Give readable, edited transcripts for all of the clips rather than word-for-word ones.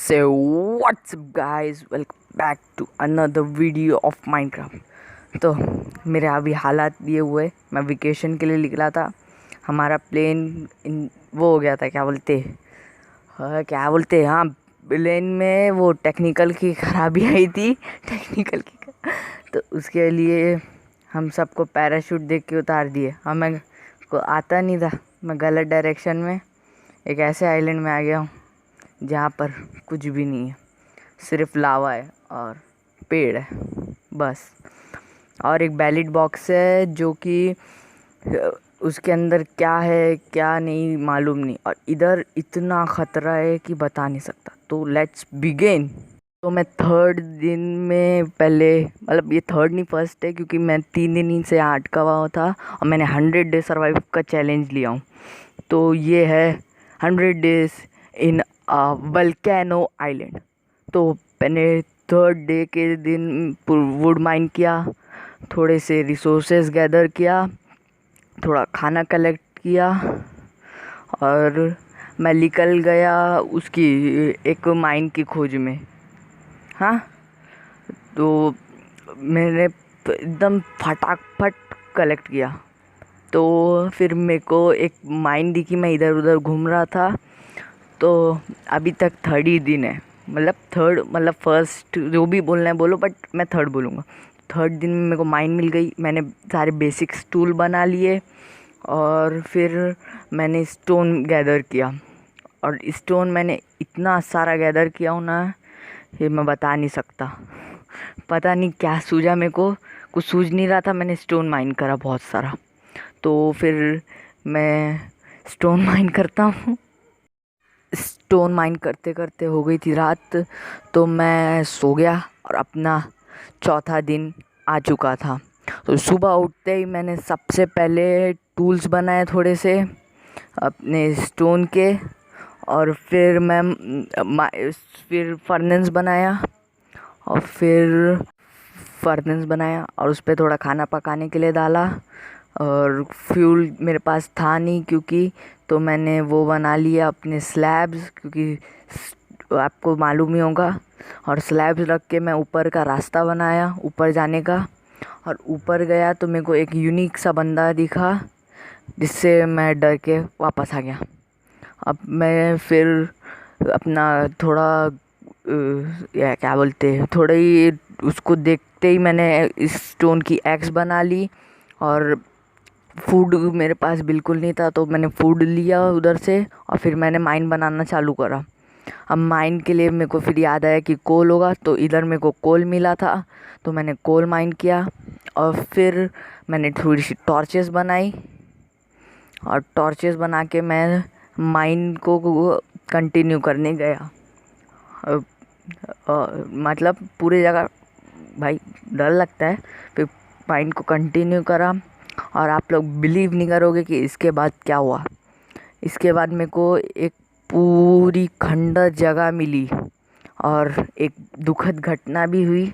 Say what's up guys, welcome back to another video of Minecraft। तो मेरे अभी हालात दिए हुए, मैं वेकेशन के लिए निकला था। हमारा प्लेन वो हो गया था, क्या बोलते हाँ, प्लेन में वो टेक्निकल की खराबी आई थी। तो उसके लिए हम सबको पैराशूट देख के उतार दिए। हमें को आता नहीं था, मैं गलत डायरेक्शन में एक ऐसे आइलैंड में आ गया हूँ जहाँ पर कुछ भी नहीं है, सिर्फ लावा है और पेड़ है बस। और एक बैलेट बॉक्स है जो कि उसके अंदर क्या है क्या नहीं मालूम नहीं, और इधर इतना ख़तरा है कि बता नहीं सकता। तो लेट्स बिगिन। तो मैं थर्ड दिन में पहले, मतलब ये थर्ड नहीं फर्स्ट है, क्योंकि मैं 3 दिन ही से यहाँ अटका हुआ था और मैंने 100 डे सर्वाइव का चैलेंज लिया हूँ। तो ये है 100 डेज इन वल्केनो आइलैंड। तो मैंने थर्ड डे के दिन वुड माइन किया, थोड़े से रिसोर्सेज गैदर किया, थोड़ा खाना कलेक्ट किया और मैं निकल गया उसकी एक माइन की खोज में। हाँ, तो मैंने एकदम फटाफट कलेक्ट किया। तो फिर मेरे को एक माइन दिखी, मैं इधर उधर घूम रहा था। तो अभी तक थर्ड ही दिन है, मतलब फर्स्ट जो भी बोलना है बोलो, बट मैं थर्ड बोलूँगा। थर्ड दिन में मेरे को माइन मिल गई, मैंने सारे बेसिक टूल बना लिए और फिर मैंने स्टोन गैदर किया। और स्टोन मैंने इतना सारा गैदर किया हूँ ना, ये मैं बता नहीं सकता। पता नहीं क्या सूझा मेरे को, कुछ सूझ नहीं रहा था, मैंने स्टोन माइन करा बहुत सारा। तो फिर मैं स्टोन माइन करता हूँ। स्टोन माइन करते करते हो गई थी रात, तो मैं सो गया और अपना चौथा दिन आ चुका था। तो सुबह उठते ही मैंने सबसे पहले टूल्स बनाए थोड़े से अपने स्टोन के, और फिर फिर फर्नेस बनाया और उस पर थोड़ा खाना पकाने के लिए डाला। और फ्यूल मेरे पास था नहीं, क्योंकि तो मैंने वो बना लिया अपने स्लैब्स, क्योंकि आपको मालूम ही होगा। और स्लैब्स रख के मैं ऊपर का रास्ता बनाया, ऊपर जाने का। और ऊपर गया तो मेरे को एक यूनिक सा बंदा दिखा, जिससे मैं डर के वापस आ गया। अब मैं फिर अपना थोड़ा या क्या बोलते हैं, थोड़ा ही उसको देखते ही मैंने इस स्टोन की एक्स बना ली। और फूड मेरे पास बिल्कुल नहीं था, तो मैंने फूड लिया उधर से और फिर मैंने माइन बनाना चालू करा। अब माइन के लिए मेरे को फिर याद आया कि कोल होगा, तो इधर मेरे को कोल मिला था, तो मैंने कोल माइन किया। और फिर मैंने थोड़ी सी टॉर्चेस बनाई, और टॉर्चेस बना के मैं माइन को कंटिन्यू करने गया। मतलब पूरे जगह भाई डर लगता है। फिर माइन को कंटिन्यू करा, और आप लोग बिलीव नहीं करोगे कि इसके बाद क्या हुआ। इसके बाद मेरे को एक पूरी खंडर जगह मिली, और एक दुखद घटना भी हुई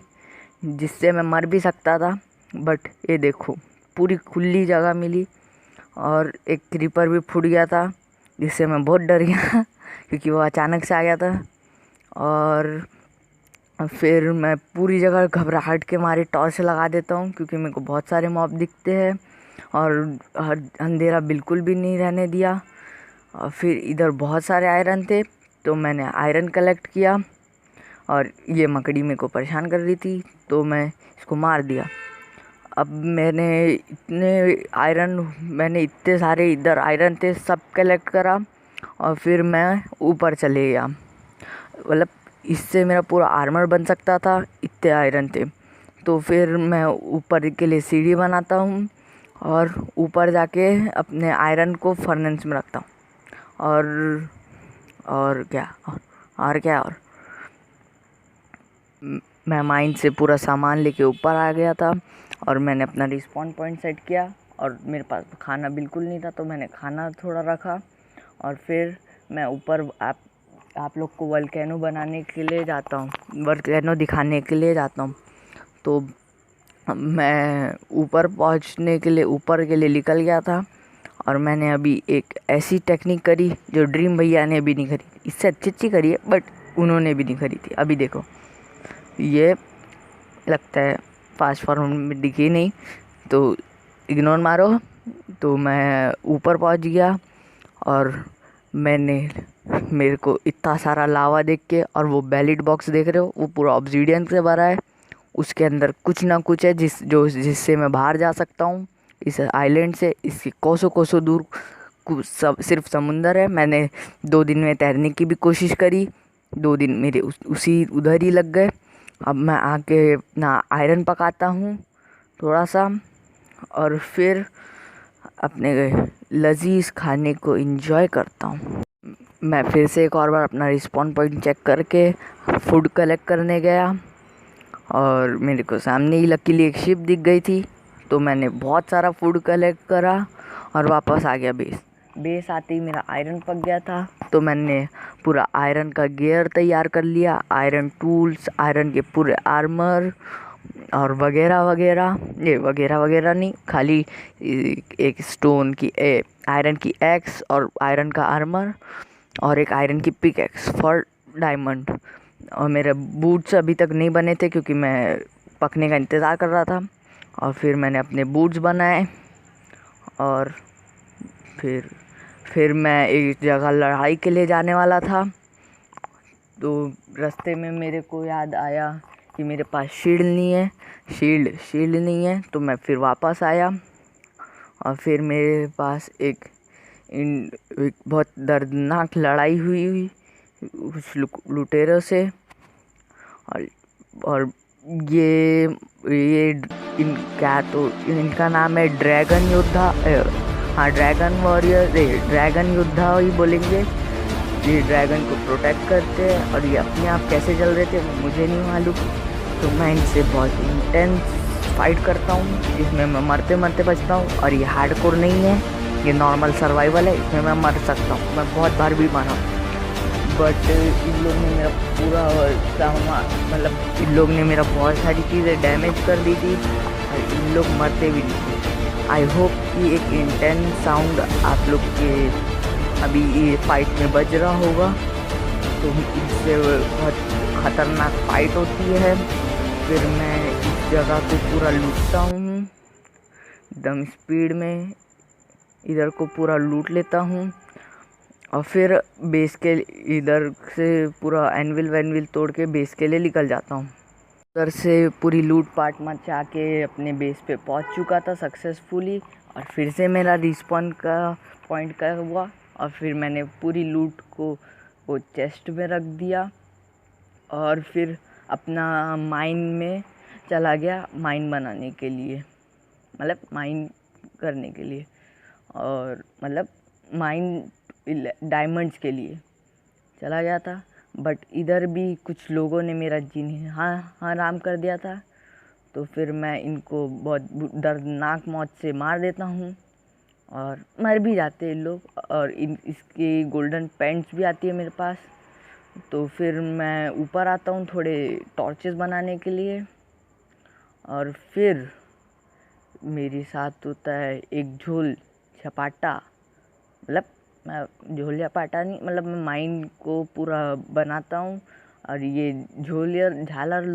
जिससे मैं मर भी सकता था। बट ये देखो, पूरी खुली जगह मिली, और एक क्रीपर भी फूट गया था जिससे मैं बहुत डर गया क्योंकि वो अचानक से आ गया था। और फिर मैं पूरी जगह घबराहट के मारे टॉर्च लगा देता हूँ, क्योंकि मेरे को बहुत सारे मॉब दिखते हैं, और अंधेरा बिल्कुल भी नहीं रहने दिया। और फिर इधर बहुत सारे आयरन थे, तो मैंने आयरन कलेक्ट किया। और ये मकड़ी मेरे को परेशान कर रही थी, तो मैं इसको मार दिया। अब मैंने इतने सारे इधर आयरन थे, सब कलेक्ट करा, और फिर मैं ऊपर चले गया। मतलब इससे मेरा पूरा आर्मर बन सकता था, इतने आयरन थे। तो फिर मैं ऊपर के लिए सीढ़ी बनाता हूँ, और ऊपर जाके अपने आयरन को फर्नेस में रखता हूँ। और क्या और मैं माइन से पूरा सामान लेके ऊपर आ गया था, और मैंने अपना रिस्पॉन पॉइंट सेट किया। और मेरे पास खाना बिल्कुल नहीं था, तो मैंने खाना थोड़ा रखा। और फिर मैं ऊपर आप लोग को वल्केनो बनाने के लिए जाता हूँ, वल्केनो दिखाने के लिए जाता हूँ। तो मैं ऊपर के लिए निकल गया था, और मैंने अभी एक ऐसी टेक्निक करी जो ड्रीम भैया ने अभी नहीं करी। इससे अच्छी करी है, बट उन्होंने भी नहीं खरीदी। अभी देखो, ये लगता है फास्ट फॉरवर्ड में दिखी नहीं, तो इग्नोर मारो। तो मैं ऊपर पहुंच गया और मेरे को इतना सारा लावा देख के, और वो बैलिट बॉक्स देख रहे हो, वो पूरा ऑब्सीडियन से भरा है। उसके अंदर कुछ ना कुछ है जिससे मैं बाहर जा सकता हूँ इस आइलैंड से। इसके कोसों कोसों दूर सिर्फ समुंदर है। मैंने 2 दिन में तैरने की भी कोशिश करी, 2 दिन मेरे उसी उधर ही लग गए। अब मैं आके अपना आयरन पकाता हूँ थोड़ा सा, और फिर अपने लजीज खाने को एंजॉय करता हूँ। मैं फिर से एक और बार अपना रिस्पॉन पॉइंट चेक करके फूड कलेक्ट करने गया, और मेरे को सामने ही लकीली एक शिप दिख गई थी। तो मैंने बहुत सारा फूड कलेक्ट करा और वापस आ गया बेस आते ही मेरा आयरन पक गया था। तो मैंने पूरा आयरन का गियर तैयार कर लिया, आयरन टूल्स, आयरन के पूरे आर्मर और वगैरह वगैरह। ये वगैरह वगैरह नहीं, खाली एक स्टोन की आयरन की एक्स और आयरन का आर्मर और एक आयरन की पिक एक्स फॉर डायमंड। और मेरे बूट्स अभी तक नहीं बने थे क्योंकि मैं पकने का इंतज़ार कर रहा था। और फिर मैंने अपने बूट्स बनाए, और फिर मैं एक जगह लड़ाई के लिए जाने वाला था। तो रास्ते में मेरे को याद आया कि मेरे पास शील्ड नहीं है। तो मैं फिर वापस आया, और फिर मेरे पास एक बहुत दर्दनाक लड़ाई हुई उस लुटेरों से। और ये इनका नाम है ड्रैगन योद्धा। हाँ, ड्रैगन वॉरियर, ड्रैगन योद्धा ही बोलेंगे। ये ड्रैगन को प्रोटेक्ट करते हैं, और ये अपने आप कैसे चल रहे थे मुझे नहीं मालूम। तो मैं इनसे बहुत इंटेंस फाइट करता हूँ, जिसमें मैं मरते मरते बचता हूँ। और ये हार्डकोर नहीं है, ये नॉर्मल सर्वाइवल है, इसमें मैं मर सकता हूँ। मैं बहुत बार भी मरा, बट इन लोग ने मेरा पूरा इन लोग ने मेरा बहुत सारी चीज़ें डैमेज कर दी थी, और इन लोग मरते भी नहीं थे। आई होप कि एक इंटेंस साउंड आप लोग के अभी ये फाइट में बज रहा होगा। तो इससे बहुत ख़तरनाक फाइट होती है। फिर मैं इस जगह को पूरा लूटता हूँ एकदम स्पीड में, इधर को पूरा लूट लेता हूँ, और फिर बेस के इधर से पूरा एनविल वैनविल तोड़ के बेस के लिए निकल जाता हूँ। उधर से पूरी लूट पाट मचा के अपने बेस पे पहुँच चुका था सक्सेसफुली। और फिर से मेरा रिस्पॉन का पॉइंट का हुआ, और फिर मैंने पूरी लूट को वो चेस्ट में रख दिया, और फिर अपना माइन में चला गया माइन बनाने के लिए, मतलब माइन करने के लिए, और मतलब माइन डायमंड्स के लिए चला गया था। बट इधर भी कुछ लोगों ने मेरा जीने हराम कर दिया था। तो फिर मैं इनको बहुत दर्दनाक मौत से मार देता हूँ, और मर भी जाते हैं लोग। और इसकी गोल्डन पेंट्स भी आती है मेरे पास। तो फिर मैं ऊपर आता हूँ थोड़े टॉर्चेस बनाने के लिए, और फिर मेरे साथ होता है एक झोल छपाटा। मतलब मैं झोल छपाटा नहीं, मतलब मैं माइन को पूरा बनाता हूँ। और ये झालर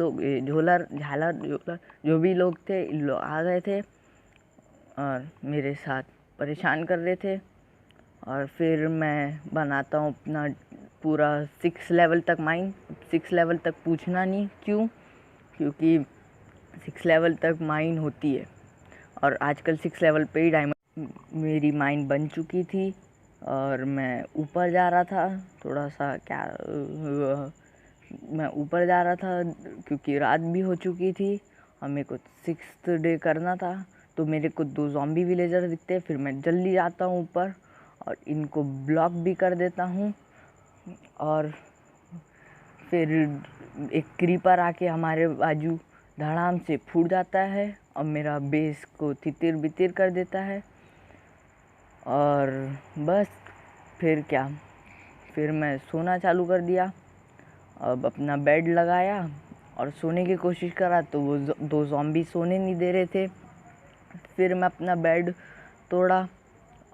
जो भी लोग थे, लोग आ गए थे और मेरे साथ परेशान कर रहे थे। और फिर मैं बनाता हूँ अपना पूरा 6 लेवल तक माइन। 6 लेवल तक पूछना नहीं क्यों, क्योंकि 6 लेवल तक माइन होती है, और आजकल 6 लेवल पे ही डायमंड। मेरी माइन बन चुकी थी, और मैं ऊपर जा रहा था थोड़ा सा मैं ऊपर जा रहा था क्योंकि रात भी हो चुकी थी, और मेरे को 6th डे करना था। तो मेरे को 2 ज़ॉम्बी विलेजर दिखते हैं। फिर मैं जल्दी जाता हूँ ऊपर, और इनको ब्लॉक भी कर देता हूँ। और फिर एक क्रीपर आके हमारे बाजू धड़ाम से फूट जाता है, और मेरा बेस को तितिर बितिर कर देता है। और बस फिर क्या, फिर मैं सोना चालू कर दिया। अब अपना बेड लगाया और सोने की कोशिश करा, तो वो 2 ज़ॉम्बी सोने नहीं दे रहे थे। फिर मैं अपना बेड तोड़ा,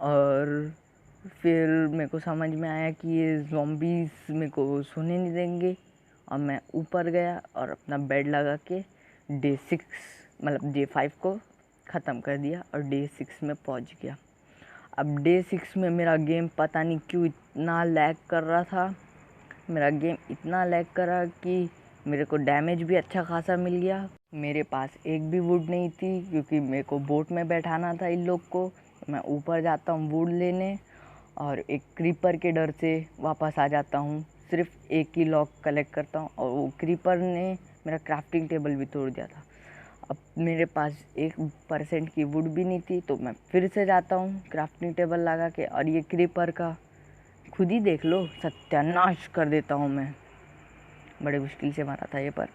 और फिर मेरे को समझ में आया कि ये ज़ॉम्बीज़ मेरे को सोने नहीं देंगे, और मैं ऊपर गया और अपना बेड लगा के डे 6 मतलब डे 5 को ख़त्म कर दिया और डे 6 में पहुंच गया। अब डे 6 में मेरा गेम पता नहीं क्यों इतना लैग कर रहा था, मेरा गेम इतना लैग करा कि मेरे को डैमेज भी अच्छा खासा मिल गया। मेरे पास एक भी वुड नहीं थी क्योंकि मेरे को बोट में बैठाना था इन लोग को। मैं ऊपर जाता हूँ वुड लेने और एक क्रीपर के डर से वापस आ जाता हूँ। सिर्फ एक ही लॉक कलेक्ट करता हूँ और वो क्रीपर ने मेरा क्राफ्टिंग टेबल भी तोड़ दिया था। अब मेरे पास 1% की वुड भी नहीं थी, तो मैं फिर से जाता हूँ क्राफ्टिंग टेबल लगा के, और ये क्रीपर का खुद ही देख लो सत्यानाश कर देता हूँ मैं। बड़े मुश्किल से मारा था ये, पर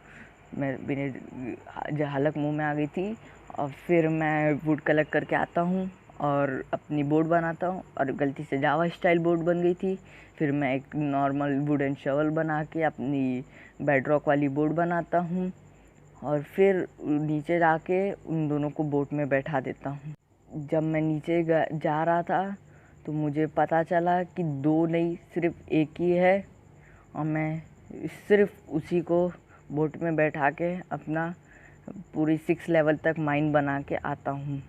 मैं मेरे हलक मुंह में आ गई थी। और फिर मैं वुड कलेक्ट करके आता हूँ और अपनी बोट बनाता हूँ, और गलती से जावा स्टाइल बोट बन गई थी। फिर मैं एक नॉर्मल वुड एंड शवल बना के अपनी बेडरॉक वाली बोट बनाता हूँ, और फिर नीचे जाके उन दोनों को बोट में बैठा देता हूँ। जब मैं नीचे जा रहा था तो मुझे पता चला कि 2 नहीं सिर्फ एक ही है, और मैं सिर्फ उसी को बोट में बैठा के अपना पूरी 6 लेवल तक माइन बना के आता हूँ।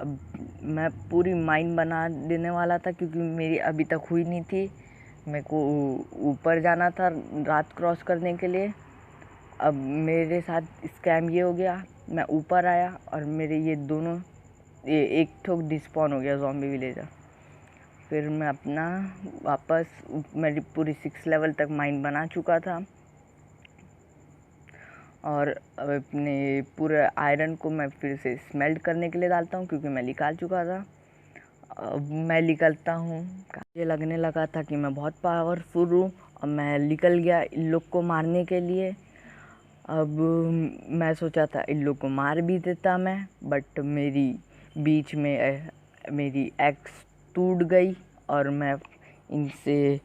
अब मैं पूरी माइन बना देने वाला था क्योंकि मेरी अभी तक हुई नहीं थी। मेरे को ऊपर जाना था रात क्रॉस करने के लिए। अब मेरे साथ स्कैम ये हो गया, मैं ऊपर आया और मेरे ये दोनों एक ठोक डिस्पॉन हो गया ज़ॉम्बी विलेजर। फिर मैं अपना वापस मेरी पूरी 6 लेवल तक माइन बना चुका था, और अपने पूरे आयरन को मैं फिर से स्मेल्ट करने के लिए डालता हूँ क्योंकि मैं निकाल चुका था। अब मैं निकलता हूँ, ये लगने लगा था कि मैं बहुत पावरफुल हूँ, और मैं निकल गया इन लोग को मारने के लिए। अब मैं सोचा था इन लोग को मार भी देता मैं, बट मेरी बीच में मेरी एक्स टूट गई और मैं इनसे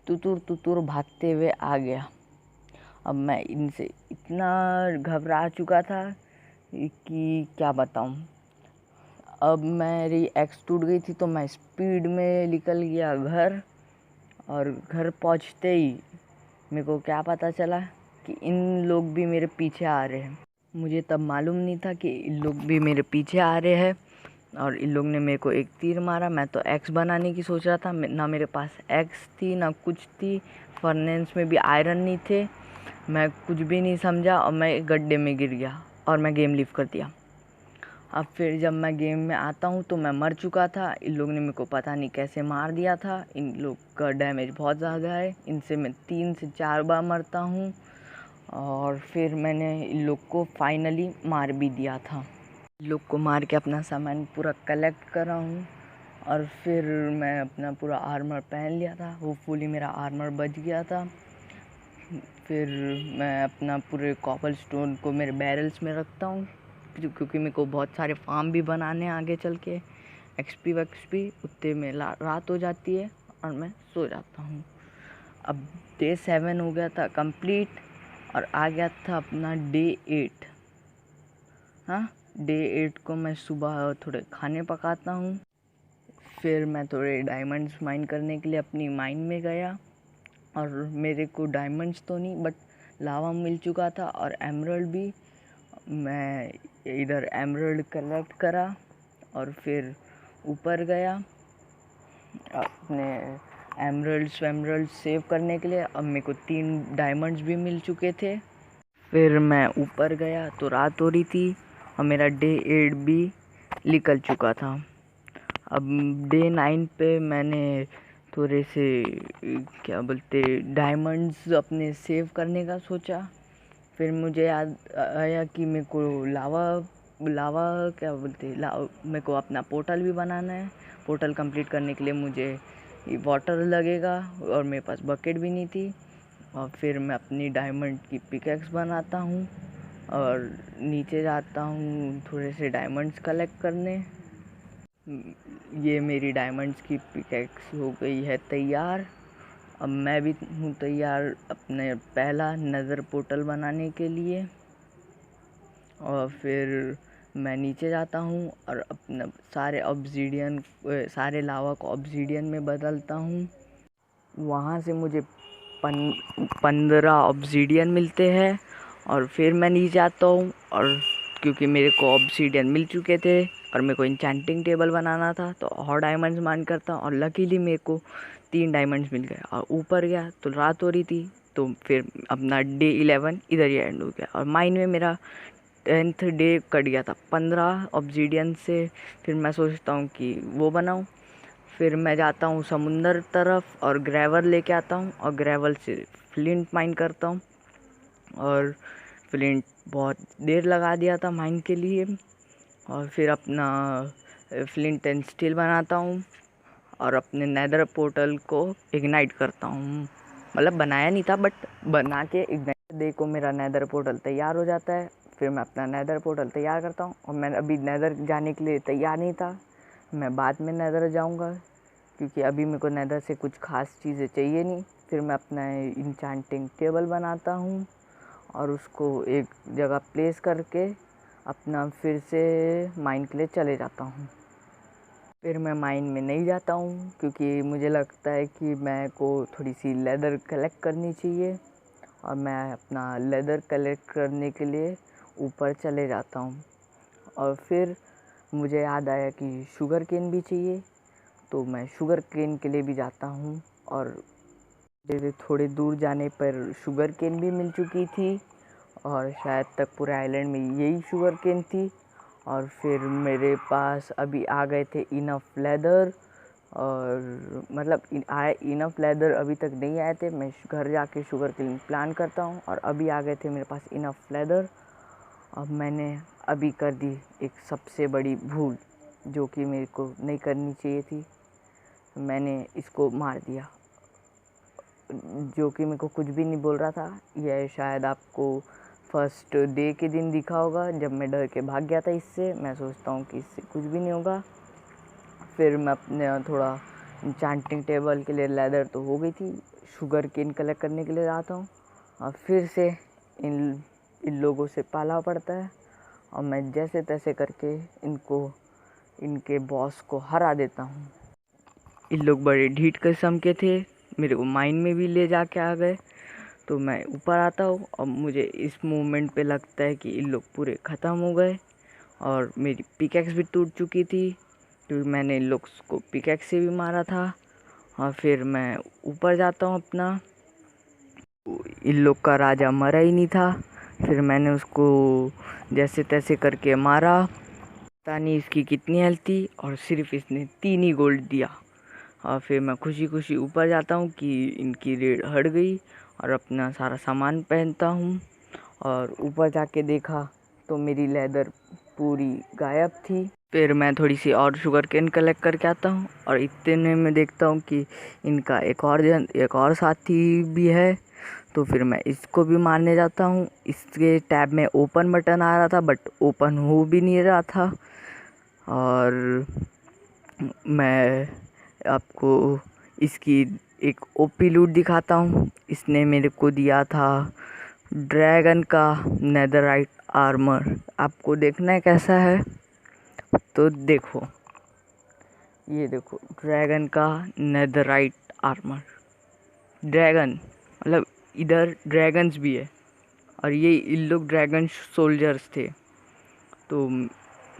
तुतुर भागते हुए आ गया। अब मैं इनसे इतना घबरा चुका था कि क्या बताऊं। अब मेरी एक्स टूट गई थी तो मैं स्पीड में निकल गया घर, और घर पहुंचते ही मेरे को क्या पता चला कि इन लोग भी मेरे पीछे आ रहे हैं। मुझे तब मालूम नहीं था कि इन लोग भी मेरे पीछे आ रहे हैं, और इन लोग ने मेरे को एक तीर मारा। मैं तो एक्स बनाने की सोच रहा था, ना मेरे पास एक्स थी ना कुछ थी, फर्नेस में भी आयरन नहीं थे। मैं कुछ भी नहीं समझा और मैं गड्ढे में गिर गया और मैं गेम लीव कर दिया। अब फिर जब मैं गेम में आता हूँ तो मैं मर चुका था। इन लोग ने मेरे को पता नहीं कैसे मार दिया था। इन लोग का डैमेज बहुत ज़्यादा है, इनसे मैं 3 से 4 बार मरता हूँ, और फिर मैंने इन लोग को फाइनली मार भी दिया था। इन लोग को मार के अपना सामान पूरा कलेक्ट करा हूँ, और फिर मैं अपना पूरा आर्मर पहन लिया था। होपफुली मेरा आर्मर बच गया था। फिर मैं अपना पूरे कॉपर स्टोन को मेरे बैरल्स में रखता हूँ क्योंकि मेरे को बहुत सारे फार्म भी बनाने हैं आगे चल के। एक्सपी वक्सपी उतने में रात हो जाती है और मैं सो जाता हूँ। अब डे 7 हो गया था कंप्लीट, और आ गया था अपना डे 8। हाँ, डे 8 को मैं सुबह थोड़े खाने पकाता हूँ। फिर मैं थोड़े डायमंड्स माइन करने के लिए अपनी माइन में गया, और मेरे को डायमंड्स तो नहीं बट लावा मिल चुका था और एमरल्ड भी। मैं इधर एमरल्ड कलेक्ट करा और फिर ऊपर गया अपने एमरल्ड सेव करने के लिए। अब मेरे को 3 डायमंड्स भी मिल चुके थे। फिर मैं ऊपर गया तो रात हो रही थी और मेरा डे 8 भी निकल चुका था। अब डे 9 पे मैंने थोड़े से क्या बोलते डायमंड्स अपने सेव करने का सोचा। फिर मुझे याद आया कि मेरे को लावा क्या बोलते मेरे को अपना पोर्टल भी बनाना है। पोर्टल कंप्लीट करने के लिए मुझे वाटर लगेगा, और मेरे पास बकेट भी नहीं थी। और फिर मैं अपनी डायमंड की पिकैक्स बनाता हूँ और नीचे जाता हूँ थोड़े से डायमंड्स कलेक्ट करने। ये मेरी डायमंड्स की पिकैक्स हो गई है तैयार। अब मैं भी हूँ तैयार अपने पहला नज़र पोर्टल बनाने के लिए। और फिर मैं नीचे जाता हूँ और अपना सारे लावा को ऑब्सीडियन में बदलता हूँ। वहाँ से मुझे 15 ऑब्सीडियन मिलते हैं और फिर मैं नीचे आता हूँ, और क्योंकि मेरे को ऑब्सीडियन मिल चुके थे और मेरे को इंचेंटिंग टेबल बनाना था तो और डायमंड्स माइन करता हूँ, और लकीली मेरे को 3 डायमंड्स मिल गए। और ऊपर गया तो रात हो रही थी, तो फिर अपना डे 11 इधर ही एंड हो गया और माइन में मेरा 10th डे कट गया था 15 ऑब्सीडियन से। फिर मैं सोचता हूँ कि वो बनाऊँ, फिर मैं जाता हूँ समुंदर तरफ और ग्रेवल लेके आता हूँ, और ग्रेवल से फ्लिंट माइन करता हूँ। और फ्लिंट बहुत देर लगा दिया था माइन के लिए, और फिर अपना फ्लिंट एंड स्टील बनाता हूँ और अपने नेदर पोर्टल को इग्नाइट करता हूँ। मतलब बनाया नहीं था बट बना के इग्नाइट। देखो मेरा नेदर पोर्टल तैयार हो जाता है। फिर मैं अपना नेदर पोर्टल तैयार करता हूँ, और मैं अभी नेदर जाने के लिए तैयार नहीं था, मैं बाद में नेदर जाऊँगा क्योंकि अभी मेरे को नेदर से कुछ ख़ास चीज़ें चाहिए नहीं। फिर मैं अपना इंचांटिंग टेबल बनाता हूँ और उसको एक जगह प्लेस करके अपना फिर से माइन के लिए चले जाता हूँ। फिर मैं माइन में नहीं जाता हूँ क्योंकि मुझे लगता है कि मैं को थोड़ी सी लेदर कलेक्ट करनी चाहिए, और मैं अपना लेदर कलेक्ट करने के लिए ऊपर चले जाता हूँ। और फिर मुझे याद आया कि शुगर केन भी चाहिए, तो मैं शुगर केन के लिए भी जाता हूँ, और थोड़े दूर जाने पर शुगर केन भी मिल चुकी थी, और शायद तक पूरे आइलैंड में यही शुगर केन थी। और फिर मेरे पास अभी आ गए थे इनफ लेदर, और मतलब इनफ लेदर अभी तक नहीं आए थे। मैं घर जाके शुगर केन प्लान करता हूँ, और अभी आ गए थे मेरे पास इनफ लेदर। अब मैंने अभी कर दी एक सबसे बड़ी भूल जो कि मेरे को नहीं करनी चाहिए थी। मैंने इसको मार दिया, जो कि मेरे को कुछ भी नहीं बोल रहा था। यह शायद आपको फर्स्ट डे के दिन दिखा होगा जब मैं डर के भाग गया था इससे। मैं सोचता हूँ कि इससे कुछ भी नहीं होगा। फिर मैं अपने थोड़ा इंचांटिंग टेबल के लिए लेदर तो हो गई थी, शुगर केन कलेक्ट करने के लिए जाता हूँ, और फिर से इन लोगों से पाला पड़ता है, और मैं जैसे तैसे करके इनके बॉस को हरा देता हूँ। इन लोग बड़े ढीठ किस्म के थे, मेरे को माइन में भी ले जाके आ गए। तो मैं ऊपर आता हूँ और मुझे इस मोमेंट पे लगता है कि इन लोग पूरे ख़त्म हो गए, और मेरी पिकैक्स भी टूट चुकी थी क्योंकि मैंने इन लोग को पिकैक्स से भी मारा था। और फिर मैं ऊपर जाता हूँ अपना, इन लोग का राजा मरा ही नहीं था। फिर मैंने उसको जैसे तैसे करके मारा, पता नहीं इसकी कितनी हेल्थ थी, और सिर्फ इसने 3 ही गोल्ड दिया। और फिर मैं खुशी खुशी ऊपर जाता हूँ कि इनकी रेड हट गई, और अपना सारा सामान पहनता हूँ। और ऊपर जाके देखा तो मेरी लेदर पूरी गायब थी। फिर मैं थोड़ी सी और शुगर केन कलेक्ट करके आता हूँ, और इतने में देखता हूँ कि इनका एक और साथी भी है। तो फिर मैं इसको भी मारने जाता हूँ। इसके टैब में ओपन बटन आ रहा था बट ओपन हो भी नहीं रहा था। और मैं आपको इसकी एक ओपी लूट दिखाता हूँ। इसने मेरे को दिया था ड्रैगन का नेदरराइट आर्मर। आपको देखना है कैसा है, तो देखो, ये देखो ड्रैगन का नेदरराइट आर्मर। ड्रैगन मतलब इधर ड्रैगन्स भी है, और ये इन लोग ड्रैगन सोल्जर्स थे। तो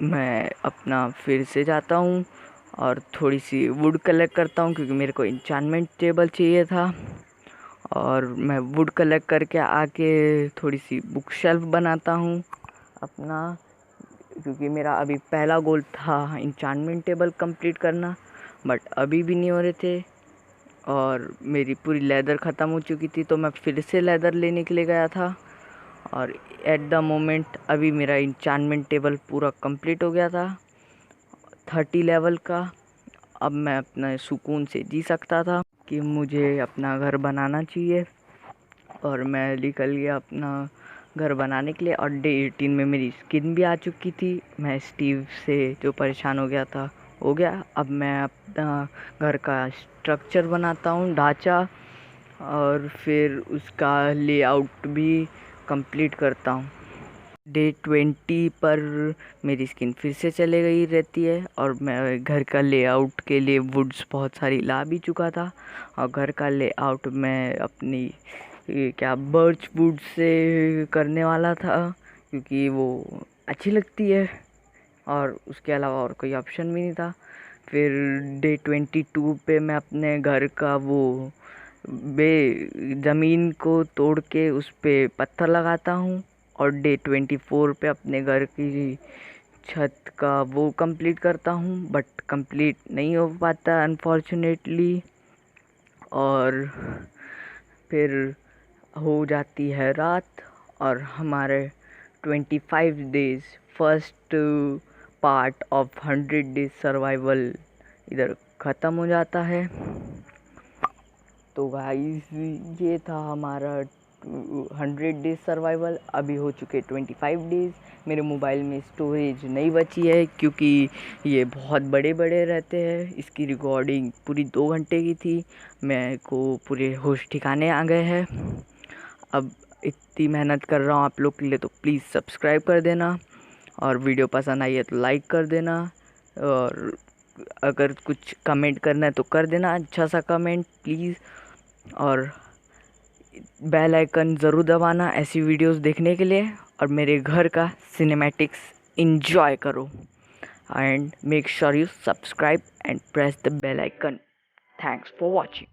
मैं अपना फिर से जाता हूँ और थोड़ी सी वुड कलेक्ट करता हूँ क्योंकि मेरे को इंचांटमेंट टेबल चाहिए था। और मैं वुड कलेक्ट करके आके थोड़ी सी बुक शेल्फ बनाता हूँ अपना, क्योंकि मेरा अभी पहला गोल था इंचांटमेंट टेबल कंप्लीट करना, बट अभी भी नहीं हो रहे थे, और मेरी पूरी लेदर ख़त्म हो चुकी थी। तो मैं फिर से लेदर लेने के लिए गया था, और एट द मोमेंट अभी मेरा इंचांटमेंट टेबल पूरा कंप्लीट हो गया था 30 लेवल का। अब मैं अपना सुकून से जी सकता था कि मुझे अपना घर बनाना चाहिए, और मैं निकल गया अपना घर बनाने के लिए। और डे 18 में मेरी स्किन भी आ चुकी थी। मैं स्टीव से जो परेशान हो गया था हो गया। अब मैं अपना घर का स्ट्रक्चर बनाता हूँ, ढांचा, और फिर उसका लेआउट भी कंप्लीट करता हूँ। डे 20 पर मेरी स्किन फिर से चले गई रहती है और मैं घर का लेआउट के लिए वुड्स बहुत सारी ला भी चुका था। और घर का लेआउट मैं अपनी क्या बर्च वुड से करने वाला था, क्योंकि वो अच्छी लगती है और उसके अलावा और कोई ऑप्शन भी नहीं था। फिर डे 22 पे मैं अपने घर का वो ज़मीन को तोड़ के उस पे पत्थर लगाता हूँ, और डे 24 पे अपने घर की छत का वो कंप्लीट करता हूँ, बट कंप्लीट नहीं हो पाता अनफॉर्चुनेटली। और फिर हो जाती है रात और हमारे 25 days first part of 100 days survival इधर ख़त्म हो जाता है। तो गाइस ये था हमारा 100 डेज सर्वाइवल। अभी हो चुके 25 डेज़। मेरे मोबाइल में स्टोरेज नहीं बची है क्योंकि ये बहुत बड़े बड़े रहते हैं। इसकी रिकॉर्डिंग पूरी 2 घंटे की थी। मेरे को पूरे होश ठिकाने आ गए हैं। अब इतनी मेहनत कर रहा हूँ आप लोग के लिए, तो प्लीज़ सब्सक्राइब कर देना, और वीडियो पसंद आई है तो लाइक कर देना, और अगर कुछ कमेंट करना है तो कर देना, अच्छा सा कमेंट प्लीज़। और बेल आइकन ज़रूर दबाना ऐसी वीडियोस देखने के लिए, और मेरे घर का सिनेमैटिक्स एंजॉय करो। And make sure you subscribe and press the bell icon. Thanks for watching.